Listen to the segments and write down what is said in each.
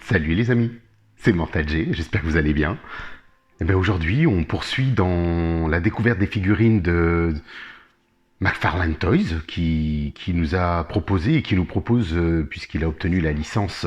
Salut les amis, c'est Mortal G, j'espère que vous allez bien. Et bien aujourd'hui, on poursuit dans la découverte des figurines de McFarlane Toys qui nous a proposé et qui nous propose, puisqu'il a obtenu la licence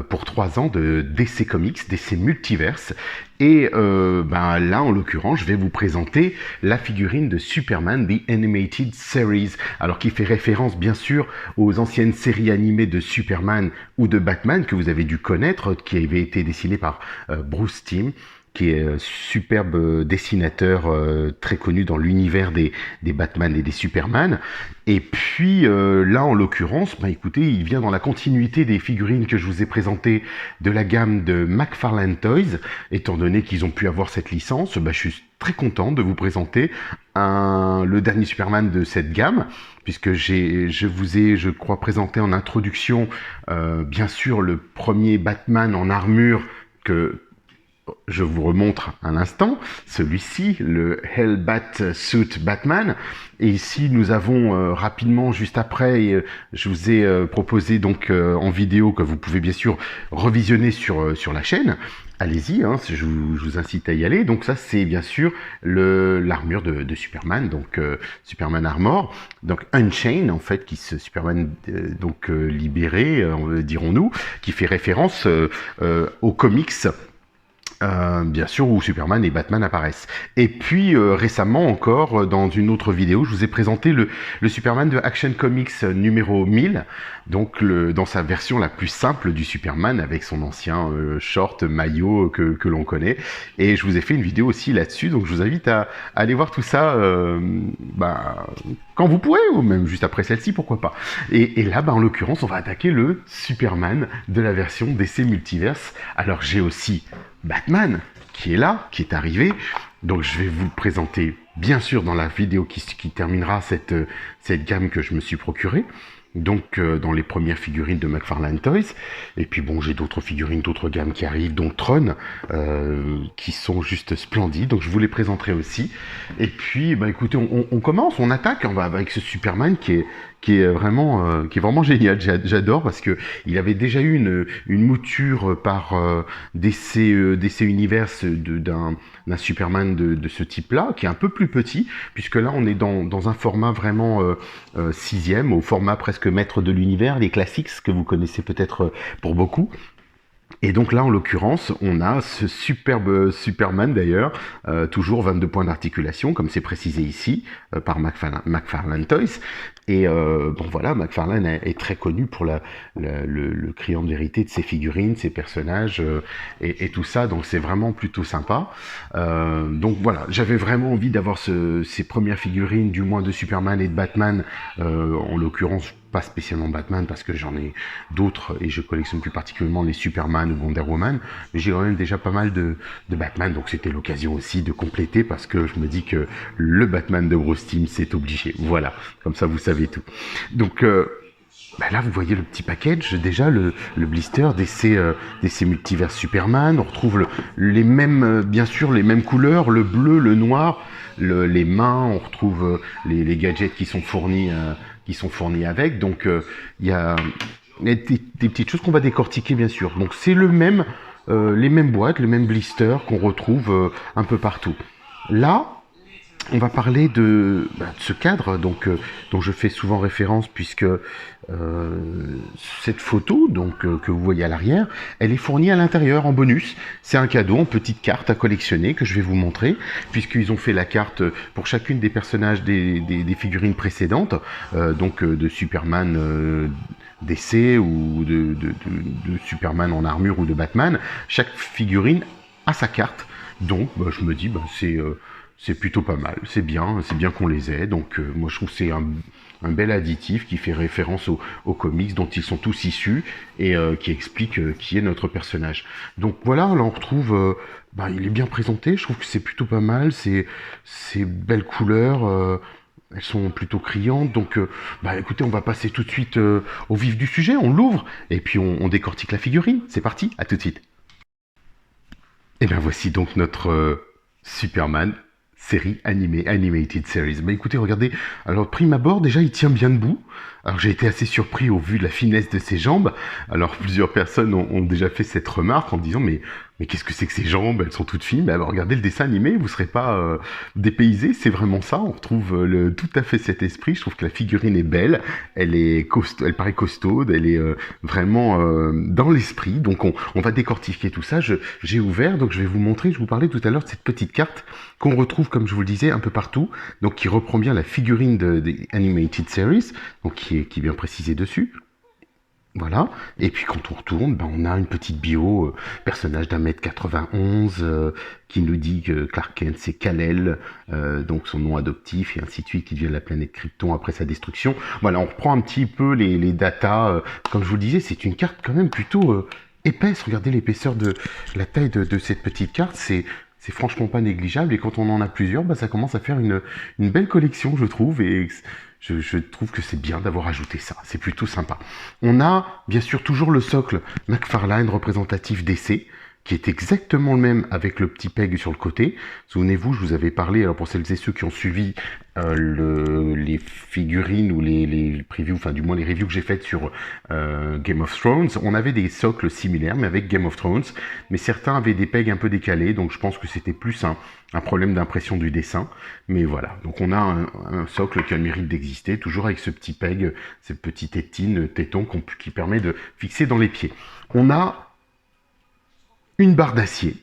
pour 3 ans de DC Comics, DC Multiverse. Et là, en l'occurrence, je vais vous présenter la figurine de Superman, The Animated Series. Alors, qui fait référence, bien sûr, aux anciennes séries animées de Superman ou de Batman que vous avez dû connaître, qui avaient été dessinées par Bruce Timm, qui est superbe dessinateur très connu dans l'univers des Batman et des Superman. Et puis là, en l'occurrence, écoutez, il vient dans la continuité des figurines que je vous ai présentées de la gamme de McFarlane Toys. Étant donné qu'ils ont pu avoir cette licence, je suis très content de vous présenter le dernier Superman de cette gamme, puisque je vous ai, je crois, présenté en introduction, bien sûr, le premier Batman en armure que je vous remontre un instant, celui-ci, le Hellbat Suit Batman. Et ici, nous avons rapidement, juste après, je vous ai proposé donc en vidéo, que vous pouvez bien sûr revisionner sur la chaîne. Allez-y, je vous incite à y aller. Donc ça, c'est bien sûr l'armure de Superman, donc Superman Armor, donc Unchained en fait, Superman libéré, dirons-nous, qui fait référence aux comics. Bien sûr, où Superman et Batman apparaissent. Et puis récemment encore, dans une autre vidéo, je vous ai présenté le Superman de Action Comics numéro 1000, donc dans sa version la plus simple du Superman, avec son ancien short, maillot que l'on connaît. Et je vous ai fait une vidéo aussi là-dessus, donc je vous invite à aller voir tout ça quand vous pourrez, ou même juste après celle-ci, pourquoi pas. Et là, en l'occurrence, on va attaquer le Superman de la version DC Multiverse. Alors j'ai aussi Batman qui est là, qui est arrivé. Donc je vais vous le présenter bien sûr dans la vidéo qui terminera cette gamme que je me suis procurée. Donc dans les premières figurines de McFarlane Toys. Et puis bon, j'ai d'autres figurines, d'autres gammes qui arrivent, dont Tron, qui sont juste splendides. Donc je vous les présenterai aussi. Et puis écoutez, on commence, on attaque, on va avec ce Superman qui est vraiment génial. J'adore parce que il avait déjà eu une mouture par DC Universe d'un Superman de ce type-là, qui est un peu plus petit, puisque là on est dans un format vraiment 6e, au format presque maître de l'univers, les classiques que vous connaissez peut-être pour beaucoup. Et donc là, en l'occurrence, on a ce superbe Superman d'ailleurs, toujours 22 points d'articulation, comme c'est précisé ici, par McFarlane Toys. Et voilà, McFarlane est très connu pour le criant de vérité de ses figurines, ses personnages, et tout ça, donc c'est vraiment plutôt sympa. Donc voilà, j'avais vraiment envie d'avoir ces premières figurines, du moins de Superman et de Batman, en l'occurrence, pas spécialement Batman parce que j'en ai d'autres et je collectionne plus particulièrement les Superman ou Wonder Woman, mais j'ai quand même déjà pas mal de Batman, donc c'était l'occasion aussi de compléter parce que je me dis que le Batman de Bruce Timm c'est obligé. Voilà, comme ça vous savez tout. Donc là vous voyez le petit package, déjà le blister DC Multiverse Superman, on retrouve les mêmes, bien sûr les mêmes couleurs, le bleu, le noir, les mains, on retrouve les gadgets qui sont fournis avec, donc il y a des petites choses qu'on va décortiquer bien sûr. Donc c'est les mêmes boîtes, les mêmes blisters qu'on retrouve un peu partout. Là, on va parler de ce cadre dont je fais souvent référence puisque cette photo que vous voyez à l'arrière, elle est fournie à l'intérieur en bonus. C'est un cadeau en petite carte à collectionner que je vais vous montrer puisqu'ils ont fait la carte pour chacune des personnages des figurines précédentes, de Superman DC ou de Superman en armure ou de Batman. Chaque figurine a sa carte, donc je me dis c'est plutôt pas mal, c'est bien qu'on les ait, donc moi je trouve que c'est un bel additif qui fait référence aux comics dont ils sont tous issus et qui explique qui est notre personnage. Donc voilà, là on retrouve, il est bien présenté, je trouve que c'est plutôt pas mal, ces belles couleurs, elles sont plutôt criantes, donc écoutez, on va passer tout de suite au vif du sujet, on l'ouvre et puis on décortique la figurine, c'est parti, à tout de suite. Et bien voici donc notre Superman série animée, Animated Series. Écoutez, regardez, alors prime abord, déjà il tient bien debout. Alors j'ai été assez surpris au vu de la finesse de ses jambes. Alors plusieurs personnes ont déjà fait cette remarque en disant mais qu'est-ce que c'est que ces jambes? Elles sont toutes fines. Mais alors, regardez le dessin animé, vous serez pas dépaysé. C'est vraiment ça. On retrouve tout à fait cet esprit. Je trouve que la figurine est belle. Elle est elle paraît costaude. Elle est vraiment dans l'esprit. Donc on va décortiquer tout ça. J'ai ouvert, donc je vais vous montrer. Je vous parlais tout à l'heure de cette petite carte qu'on retrouve, comme je vous le disais, un peu partout. Donc qui reprend bien la figurine des Animated Series, donc qui est bien précisée dessus. Voilà, et puis quand on retourne, ben, on a une petite bio, personnage d'1m91, qui nous dit que Clark Kent c'est Kal-El, donc son nom adoptif, et ainsi de suite, qui vient de la planète Krypton après sa destruction. Voilà, on reprend un petit peu les datas, comme je vous le disais, c'est une carte quand même plutôt épaisse, regardez l'épaisseur de la taille de cette petite carte, c'est franchement pas négligeable, et quand on en a plusieurs, bah, ça commence à faire une belle collection, je trouve, et je trouve que c'est bien d'avoir ajouté ça, c'est plutôt sympa. On a bien sûr toujours le socle McFarlane représentatif DC, qui est exactement le même avec le petit peg sur le côté. Souvenez-vous, je vous avais parlé, alors pour celles et ceux qui ont suivi les figurines ou les previews, enfin du moins les reviews que j'ai faites sur Game of Thrones, on avait des socles similaires, mais avec Game of Thrones, mais certains avaient des pegs un peu décalés, donc je pense que c'était plus un problème d'impression du dessin, mais voilà. Donc on a un socle qui a le mérite d'exister, toujours avec ce petit peg, cette petite téton qui permet de fixer dans les pieds. On a une barre d'acier,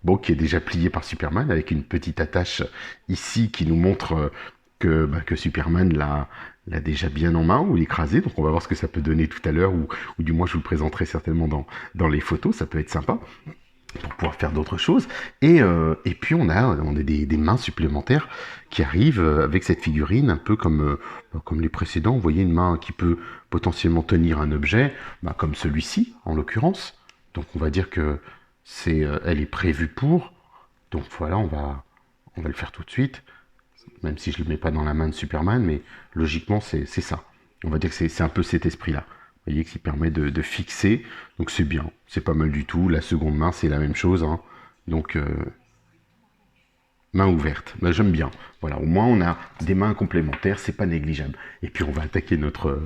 bon, qui est déjà pliée par Superman, avec une petite attache ici qui nous montre que Superman l'a déjà bien en main ou écrasé, donc on va voir ce que ça peut donner tout à l'heure, ou du moins je vous le présenterai certainement dans les photos, ça peut être sympa pour pouvoir faire d'autres choses. Et puis on a des mains supplémentaires qui arrivent avec cette figurine, un peu comme les précédents. Vous voyez une main qui peut potentiellement tenir un objet, comme celui-ci en l'occurrence. Donc on va dire que elle est prévue pour. Donc voilà, on va le faire tout de suite, même si je ne le mets pas dans la main de Superman, mais logiquement c'est ça. On va dire que c'est un peu cet esprit-là. Vous voyez, qui permet de fixer, donc c'est bien, c'est pas mal du tout. La seconde main, c'est la même chose, hein. Donc main ouverte, j'aime bien. Voilà, au moins on a des mains complémentaires, c'est pas négligeable. Et puis on va attaquer notre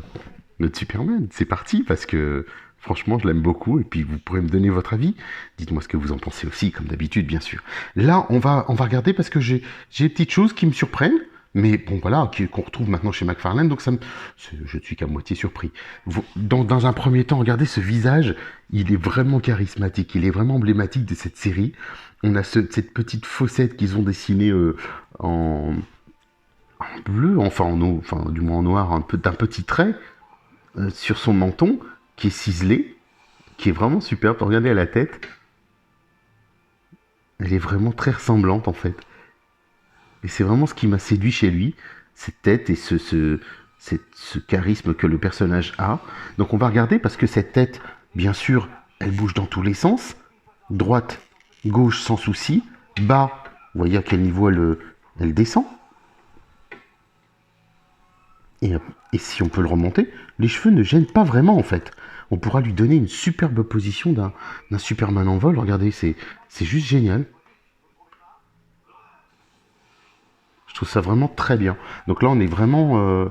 Superman, c'est parti, parce que franchement je l'aime beaucoup, et puis vous pourrez me donner votre avis. Dites-moi ce que vous en pensez aussi, comme d'habitude, bien sûr. Là, on va regarder, parce que j'ai des petites choses qui me surprennent. Mais bon, voilà, qu'on retrouve maintenant chez McFarlane, donc je ne suis qu'à moitié surpris. Dans un premier temps, regardez ce visage, il est vraiment charismatique, il est vraiment emblématique de cette série. On a cette petite fossette qu'ils ont dessinée en bleu, enfin du moins en noir, d'un petit trait sur son menton, qui est ciselé, qui est vraiment superbe. Regardez à la tête, elle est vraiment très ressemblante en fait. Et c'est vraiment ce qui m'a séduit chez lui, cette tête et ce charisme que le personnage a. Donc on va regarder, parce que cette tête, bien sûr, elle bouge dans tous les sens. Droite, gauche sans souci. Bas, vous voyez à quel niveau elle descend. Et si on peut le remonter, les cheveux ne gênent pas vraiment en fait. On pourra lui donner une superbe position d'un Superman en vol. Regardez, c'est juste génial. Je trouve ça vraiment très bien. Donc là, on est vraiment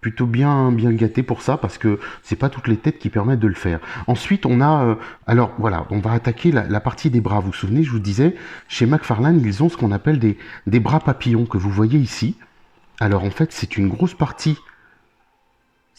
plutôt bien gâté pour ça, parce que c'est pas toutes les têtes qui permettent de le faire. Ensuite, on a... alors voilà, on va attaquer la partie des bras. Vous vous souvenez, je vous disais, chez McFarlane, ils ont ce qu'on appelle des bras papillons, que vous voyez ici. Alors en fait, c'est une grosse partie.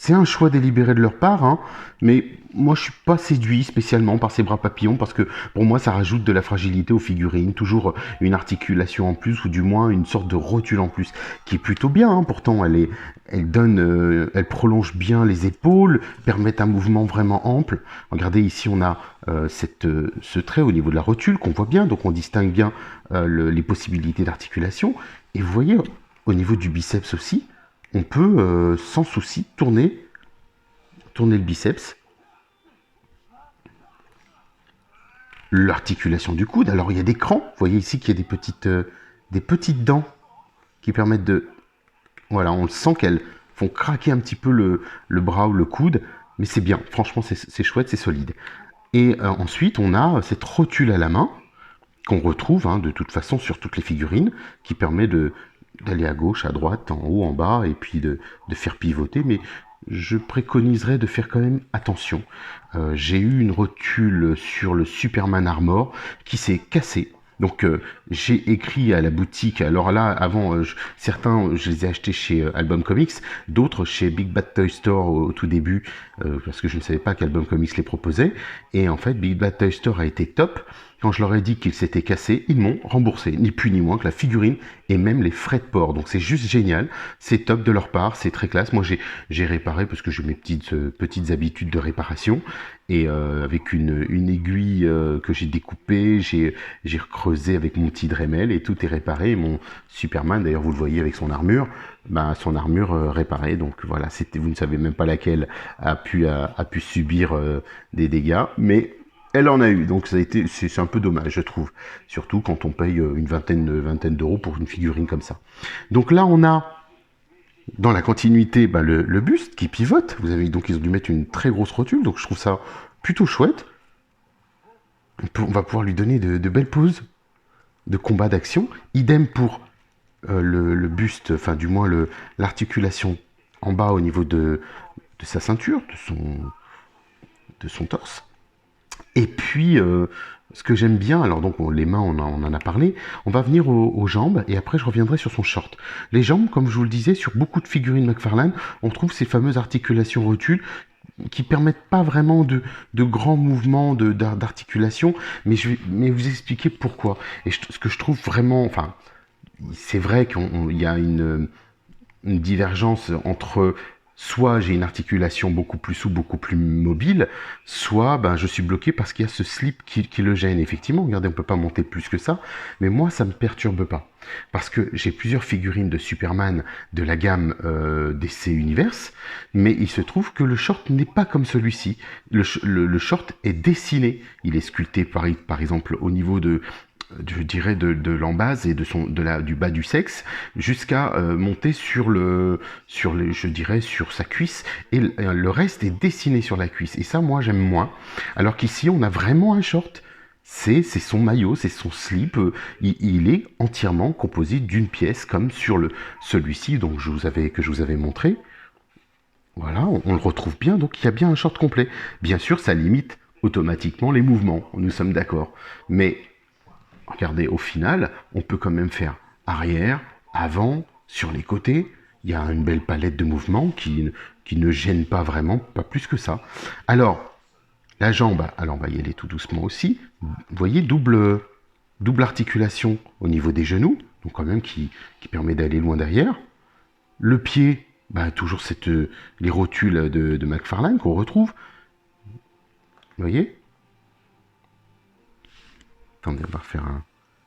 C'est un choix délibéré de leur part, hein, mais moi je suis pas séduit spécialement par ces bras papillons, parce que pour moi ça rajoute de la fragilité aux figurines, toujours une articulation en plus, ou du moins une sorte de rotule en plus, qui est plutôt bien, hein. Pourtant elle prolonge bien les épaules, permet un mouvement vraiment ample. Regardez ici, on a ce trait au niveau de la rotule qu'on voit bien, donc on distingue bien les possibilités d'articulation, et vous voyez au niveau du biceps aussi, on peut sans souci tourner le biceps. L'articulation du coude, alors il y a des crans, vous voyez ici qu'il y a des petites dents qui permettent de... Voilà, on le sent qu'elles font craquer un petit peu le bras ou le coude, mais c'est bien, franchement c'est chouette, c'est solide. Et ensuite on a cette rotule à la main, qu'on retrouve de toute façon sur toutes les figurines, qui permet d'aller à gauche, à droite, en haut, en bas, et puis de faire pivoter, mais je préconiserais de faire quand même attention. J'ai eu une rotule sur le Superman Armor qui s'est cassée. Donc j'ai écrit à la boutique, alors là avant certains je les ai achetés chez Album Comics, d'autres chez Big Bad Toy Store au tout début parce que je ne savais pas qu'Album Comics les proposait, et en fait Big Bad Toy Store a été top. Quand je leur ai dit qu'ils s'étaient cassés, ils m'ont remboursé, ni plus ni moins que la figurine et même les frais de port. Donc c'est juste génial, c'est top de leur part, c'est très classe. Moi j'ai réparé parce que j'ai mes petites habitudes de réparation, et avec une aiguille que j'ai découpée, j'ai recreusé avec mon petit Dremel et tout est réparé. Et mon Superman, d'ailleurs vous le voyez avec son armure, son armure réparée. Donc voilà, vous ne savez même pas laquelle a pu subir des dégâts, mais elle en a eu, donc c'est un peu dommage, je trouve. Surtout quand on paye une vingtaine d'euros pour une figurine comme ça. Donc là, on a dans la continuité le buste qui pivote. Donc ils ont dû mettre une très grosse rotule, donc je trouve ça plutôt chouette. On va pouvoir lui donner de belles poses de combat d'action. Idem pour le buste, enfin du moins l'articulation en bas au niveau de sa ceinture, de son torse. Et puis, ce que j'aime bien, alors donc les mains, on en a parlé, on va venir aux jambes, et après je reviendrai sur son short. Les jambes, comme je vous le disais, sur beaucoup de figurines McFarlane, on trouve ces fameuses articulations rotules qui permettent pas vraiment de grands mouvements d'articulation, mais je vais vous expliquer pourquoi. Et ce que je trouve vraiment, enfin, c'est vrai qu'il y a une divergence entre soit j'ai une articulation beaucoup plus souple, beaucoup plus mobile, soit je suis bloqué parce qu'il y a ce slip qui le gêne. Effectivement, regardez, on ne peut pas monter plus que ça, mais moi, ça ne me perturbe pas. Parce que j'ai plusieurs figurines de Superman de la gamme DC Universe, mais il se trouve que le short n'est pas comme celui-ci. Le short est dessiné. Il est sculpté, par exemple, au niveau je dirais de l'embase et du bas du sexe jusqu'à monter sur sa cuisse, et le reste est dessiné sur la cuisse, et ça moi j'aime moins, alors qu'ici on a vraiment un short. C'est son maillot, c'est son slip, il est entièrement composé d'une pièce comme sur celui-ci donc que je vous avais montré. Voilà, on le retrouve bien, donc il y a bien un short complet. Bien sûr ça limite automatiquement les mouvements, nous sommes d'accord, mais regardez, au final, on peut quand même faire arrière, avant, sur les côtés. Il y a une belle palette de mouvements qui ne gêne pas vraiment, pas plus que ça. Alors, la jambe, alors on va y aller tout doucement aussi. Vous voyez, double articulation au niveau des genoux, donc quand même qui permet d'aller loin derrière. Le pied, toujours les rotules de McFarlane qu'on retrouve. Vous voyez ? Attendez, on va refaire une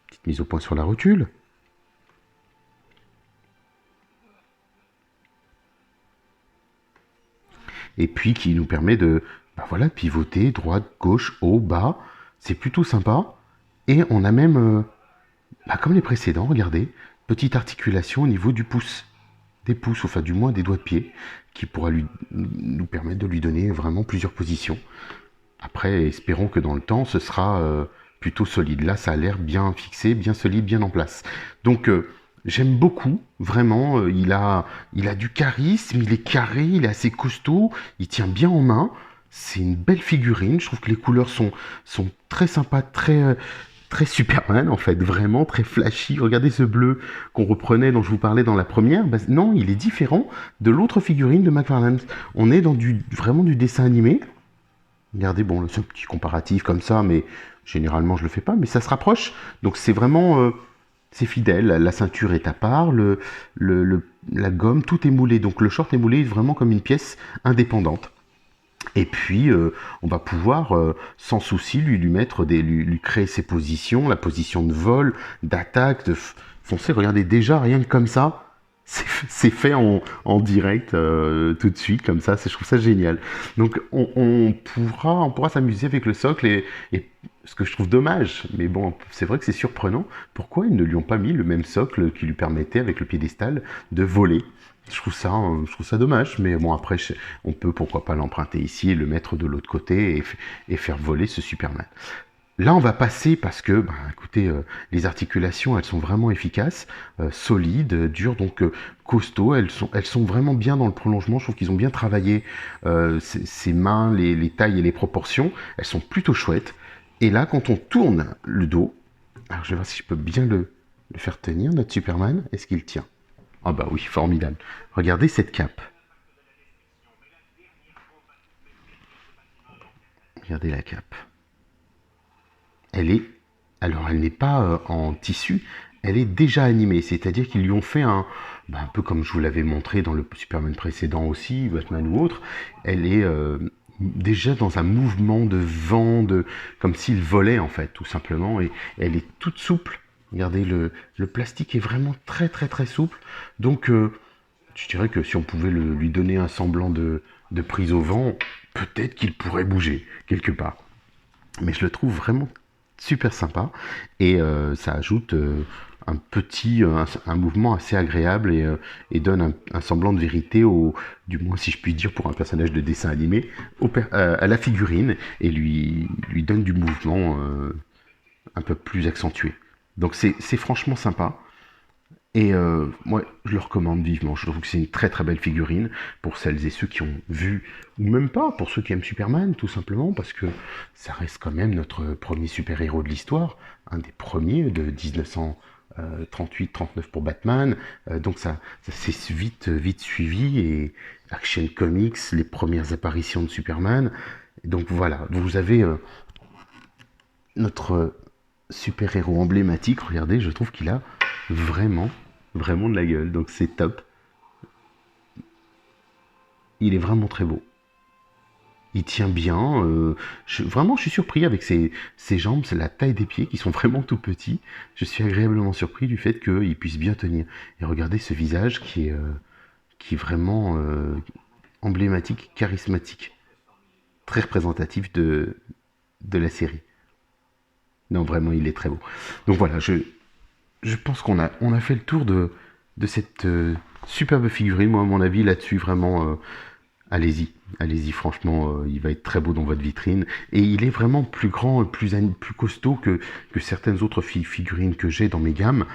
petite mise au point sur la rotule. Et puis qui nous permet de pivoter droite, gauche, haut, bas. C'est plutôt sympa. Et on a même, comme les précédents, regardez, petite articulation au niveau du pouce. Des pouces, enfin du moins des doigts de pied, qui pourra nous permettre de lui donner vraiment plusieurs positions. Après, espérons que dans le temps, ce sera plutôt solide. Là, ça a l'air bien fixé, bien solide, bien en place. Donc, j'aime beaucoup, vraiment. Il a du charisme, il est carré, il est assez costaud, il tient bien en main. C'est une belle figurine. Je trouve que les couleurs sont très sympas, très Superman, en fait, vraiment très flashy. Regardez ce bleu qu'on reprenait, dont je vous parlais dans la première. Non, il est différent de l'autre figurine de McFarlane. On est dans vraiment du dessin animé. Regardez, bon, c'est un petit comparatif comme ça, mais généralement je le fais pas, mais ça se rapproche. Donc c'est vraiment, c'est fidèle. La ceinture est à part, la gomme, tout est moulé. Donc le short est moulé vraiment comme une pièce indépendante. Et puis on va pouvoir sans souci lui mettre lui créer ses positions, la position de vol, d'attaque, de foncer. Regardez déjà rien que comme ça. C'est fait en direct tout de suite comme ça, je trouve ça génial. Donc on pourra s'amuser avec le socle, et ce que je trouve dommage, mais bon, c'est vrai que c'est surprenant, pourquoi ils ne lui ont pas mis le même socle qui lui permettait avec le piédestal de voler. Je trouve ça dommage, mais bon, après on peut pourquoi pas l'emprunter ici et le mettre de l'autre côté et faire voler ce Superman. Là, on va passer parce que, ben, écoutez, les articulations, elles sont vraiment efficaces, solides, dures, donc costauds. Elles sont vraiment bien dans le prolongement. Je trouve qu'ils ont bien travaillé ces mains, les tailles et les proportions. Elles sont plutôt chouettes. Et là, quand on tourne le dos, alors je vais voir si je peux bien le faire tenir, notre Superman. Est-ce qu'il tient? Ah bah oui, formidable. Regardez cette cape. Regardez la cape. Elle est, alors elle n'est pas en tissu, elle est déjà animée, c'est-à-dire qu'ils lui ont fait un peu comme je vous l'avais montré dans le Superman précédent aussi, Batman ou autre, elle est déjà dans un mouvement de vent, comme s'il volait en fait, tout simplement, et elle est toute souple. Regardez, le plastique est vraiment très très très souple, donc je dirais que si on pouvait lui donner un semblant de prise au vent, peut-être qu'il pourrait bouger quelque part. Mais je le trouve vraiment super sympa et ça ajoute un mouvement assez agréable et donne un semblant de vérité, du moins si je puis dire pour un personnage de dessin animé, à la figurine et lui donne du mouvement un peu plus accentué. Donc c'est franchement sympa. Et moi, je le recommande vivement. Je trouve que c'est une très très belle figurine pour celles et ceux qui ont vu, ou même pas, pour ceux qui aiment Superman, tout simplement, parce que ça reste quand même notre premier super-héros de l'histoire, un des premiers de 1938-39 pour Batman. Donc ça s'est vite suivi, et Action Comics, les premières apparitions de Superman. Donc voilà, vous avez notre super-héros emblématique. Regardez, je trouve qu'il a vraiment de la gueule, donc c'est top. Il est vraiment très beau. Il tient bien. Vraiment, je suis surpris avec ses jambes, c'est la taille des pieds qui sont vraiment tout petits. Je suis agréablement surpris du fait qu'il puisse bien tenir. Et regardez ce visage qui est vraiment emblématique, charismatique, très représentatif de la série. Non, vraiment, il est très beau. Donc voilà, je pense qu'on a fait le tour de cette superbe figurine. Moi, à mon avis, là-dessus, vraiment, allez-y, franchement, il va être très beau dans votre vitrine. Et il est vraiment plus grand, plus costaud que certaines autres figurines que j'ai dans mes gammes,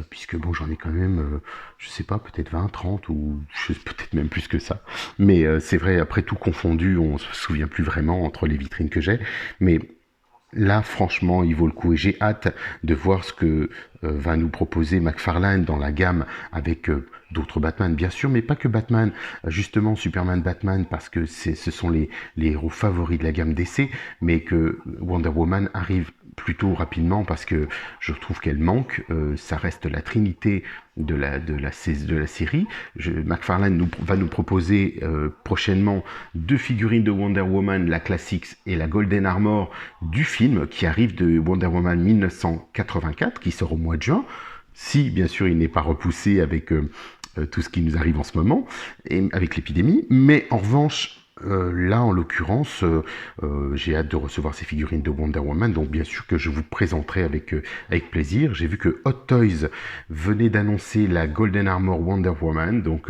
puisque bon, j'en ai quand même, je sais pas, peut-être 20, 30, ou peut-être même plus que ça. Mais c'est vrai, après tout confondu, on se souvient plus vraiment entre les vitrines que j'ai. Mais là, franchement, il vaut le coup et j'ai hâte de voir ce que va nous proposer McFarlane dans la gamme avec d'autres Batman, bien sûr, mais pas que Batman, justement Superman, Batman, parce que ce sont les héros favoris de la gamme DC, mais que Wonder Woman arrive plutôt rapidement parce que je trouve qu'elle manque. Ça reste la trinité de la série. McFarlane va nous proposer prochainement deux figurines de Wonder Woman, la Classics et la Golden Armor du film qui arrive de Wonder Woman 1984, qui sort au mois de juin, si bien sûr il n'est pas repoussé avec tout ce qui nous arrive en ce moment, et avec l'épidémie. Mais en revanche, là, en l'occurrence, j'ai hâte de recevoir ces figurines de Wonder Woman, donc bien sûr que je vous présenterai avec plaisir. J'ai vu que Hot Toys venait d'annoncer la Golden Armor Wonder Woman, donc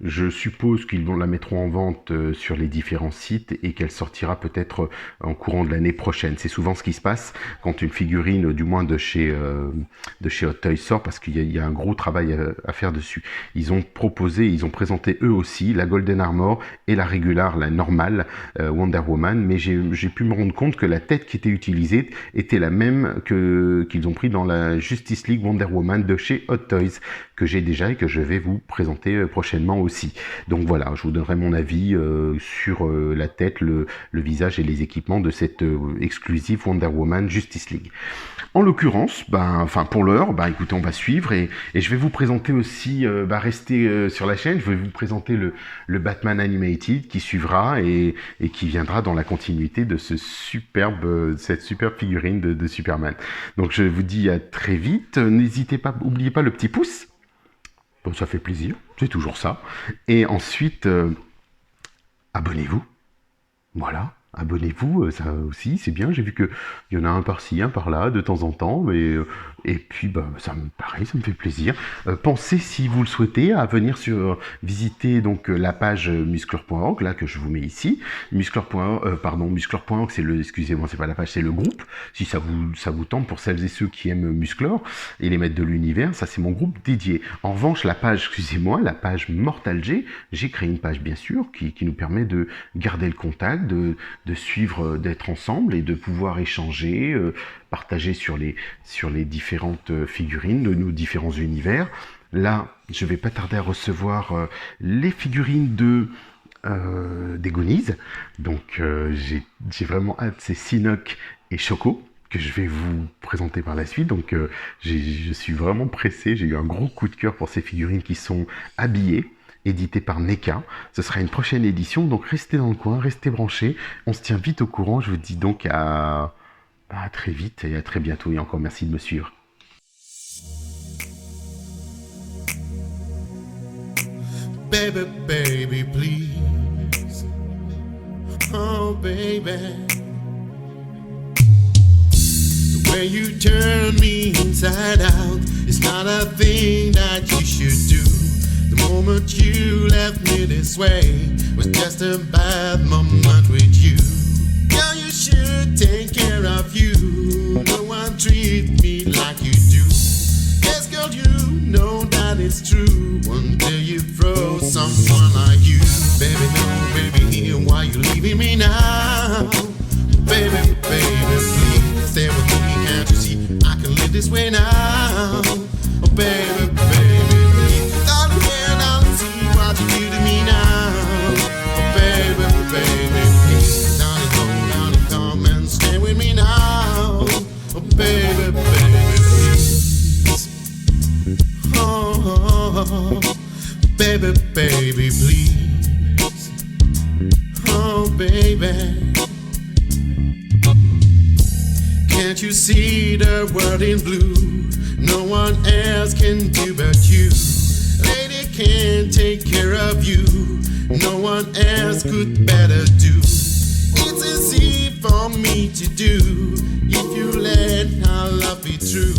je suppose qu'ils la mettront en vente sur les différents sites et qu'elle sortira peut-être en courant de l'année prochaine. C'est souvent ce qui se passe quand une figurine, du moins de chez Hot Toys sort, parce qu'il y a un gros travail à faire dessus. Ils ont présenté eux aussi la Golden Armor et la Regular, la normale Wonder Woman, mais j'ai pu me rendre compte que la tête qui était utilisée était la même qu'ils ont pris dans la Justice League Wonder Woman de chez Hot Toys, que j'ai déjà et que je vais vous présenter prochainement aussi. Donc voilà, je vous donnerai mon avis sur la tête, le visage et les équipements de cette exclusive Wonder Woman Justice League. En l'occurrence, pour l'heure, écoutez, on va suivre et je vais vous présenter aussi, restez sur la chaîne, je vais vous présenter le Batman Animated qui suivra et qui viendra dans la continuité de cette superbe figurine de Superman. Donc je vous dis à très vite, n'hésitez pas, n'oubliez pas le petit pouce. Bon, ça fait plaisir, c'est toujours ça. Et ensuite, abonnez-vous. Voilà. abonnez-vous, ça aussi, c'est bien. J'ai vu qu'il y en a un par-ci, un par-là, de temps en temps. Et puis, bah, pareil, ça me fait plaisir. Pensez, si vous le souhaitez, à venir visiter donc la page muscleur.org, là, que je vous mets ici. Muscleur.org, excusez-moi, c'est pas la page, c'est le groupe. Si ça vous tente, pour celles et ceux qui aiment Musclor et les maîtres de l'univers, ça c'est mon groupe dédié. En revanche, la page Mortal G, j'ai créé une page bien sûr qui nous permet de garder le contact, de suivre, d'être ensemble et de pouvoir échanger, partager sur les différentes figurines de nos différents univers. Là, je vais pas tarder à recevoir les figurines d'Egonize. Donc j'ai vraiment hâte, c'est Sinoc et Choco que je vais vous présenter par la suite. Donc je suis vraiment pressé, j'ai eu un gros coup de cœur pour ces figurines qui sont habillées, éditées par NECA. Ce sera une prochaine édition, donc restez dans le coin, restez branchés. On se tient vite au courant, je vous dis donc à très vite et à très bientôt, et encore merci de me suivre. Baby, baby, please. Oh, baby. The way you turn me inside out is not a thing that you should do. The moment you left me this way was just a bad moment with you. Girl, you should take care of you. No one treat me like you do. Yes, girl, you know that it's true. One day you throw someone like you. Baby, no, baby, why you leaving me now? Baby, baby, please stay with me. Can't you see I can live this way now? Oh, baby, baby, please. Darling, can't see what you do to me now? Oh, baby, baby, please. Darling, come and stay with me now. Oh, baby, baby, please. Oh, baby, baby, please. Oh, baby. Can't you see the world in blue? No one else can do but you. Lady can't take care of you. No one else could better do. It's easy for me to do if you let our love be true.